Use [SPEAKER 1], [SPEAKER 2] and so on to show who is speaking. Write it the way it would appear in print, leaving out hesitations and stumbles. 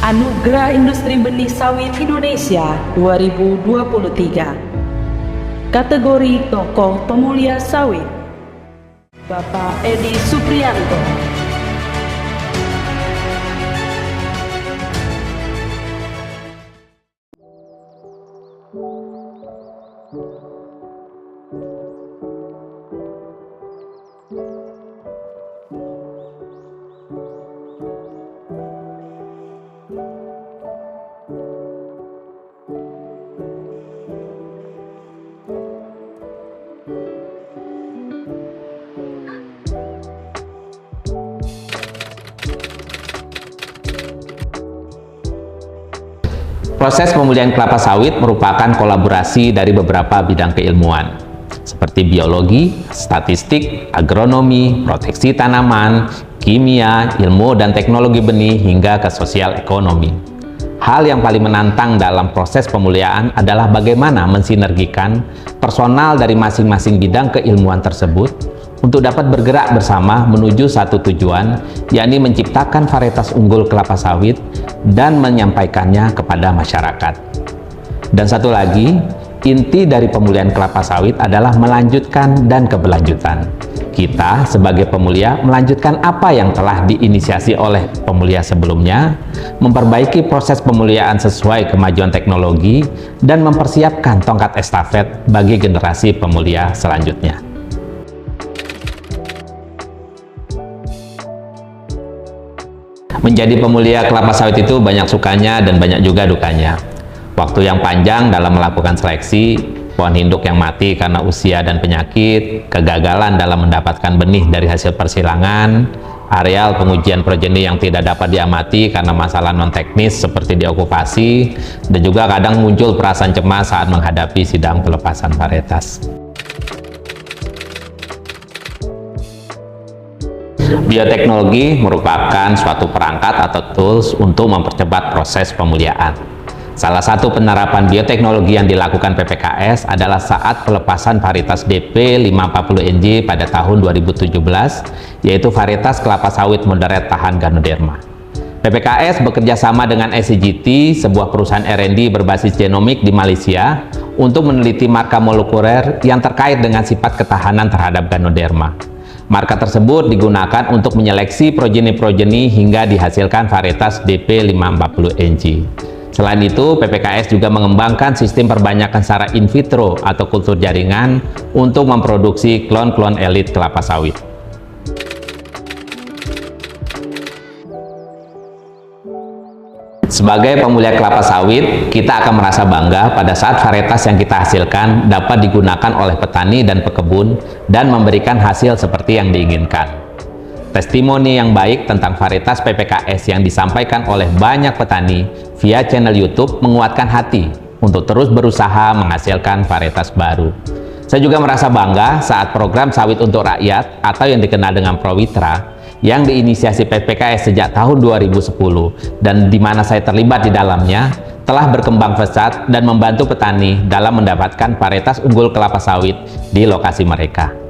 [SPEAKER 1] Anugerah Industri Benih Sawit Indonesia 2023. Kategori Tokoh Pemulia Sawit, Bapak Edi Supriyanto.
[SPEAKER 2] Proses pemulihan kelapa sawit merupakan kolaborasi dari beberapa bidang keilmuan, seperti biologi, statistik, agronomi, proteksi tanaman, kimia, ilmu dan teknologi benih, hingga ke sosial ekonomi. Hal yang paling menantang dalam proses pemulihan adalah bagaimana mensinergikan personal dari masing-masing bidang keilmuan tersebut untuk dapat bergerak bersama menuju satu tujuan, yakni menciptakan varietas unggul kelapa sawit dan menyampaikannya kepada masyarakat. Dan satu lagi, inti dari pemulihan kelapa sawit adalah melanjutkan dan keberlanjutan. Kita sebagai pemulia melanjutkan apa yang telah diinisiasi oleh pemulia sebelumnya, memperbaiki proses pemulihan sesuai kemajuan teknologi, dan mempersiapkan tongkat estafet bagi generasi pemulia selanjutnya. Menjadi pemulia kelapa sawit itu banyak sukanya dan banyak juga dukanya. Waktu yang panjang dalam melakukan seleksi, pohon induk yang mati karena usia dan penyakit, kegagalan dalam mendapatkan benih dari hasil persilangan, areal pengujian progeni yang tidak dapat diamati karena masalah non-teknis seperti diokupasi, dan juga kadang muncul perasaan cemas saat menghadapi sidang pelepasan varietas. Bioteknologi merupakan suatu perangkat atau tools untuk mempercepat proses pemulihan. Salah satu penerapan bioteknologi yang dilakukan PPKS adalah saat pelepasan varietas DP540NJ pada tahun 2017, yaitu varietas kelapa sawit moderat tahan Ganoderma. PPKS bekerja sama dengan SCGT, sebuah perusahaan R&D berbasis genomik di Malaysia, untuk meneliti marka molekuler yang terkait dengan sifat ketahanan terhadap Ganoderma. Marka tersebut digunakan untuk menyeleksi progeni-progeni hingga dihasilkan varietas DP540NJ. Selain itu, PPKS juga mengembangkan sistem perbanyakan secara in vitro atau kultur jaringan untuk memproduksi klon-klon elit kelapa sawit. Sebagai pemulia kelapa sawit, kita akan merasa bangga pada saat varietas yang kita hasilkan dapat digunakan oleh petani dan pekebun dan memberikan hasil seperti yang diinginkan. Testimoni yang baik tentang varietas PPKS yang disampaikan oleh banyak petani via channel YouTube menguatkan hati untuk terus berusaha menghasilkan varietas baru. Saya juga merasa bangga saat program sawit untuk rakyat atau yang dikenal dengan Prowitra yang diinisiasi PPKS sejak tahun 2010 dan di mana saya terlibat di dalamnya telah berkembang pesat dan membantu petani dalam mendapatkan varietas unggul kelapa sawit di lokasi mereka.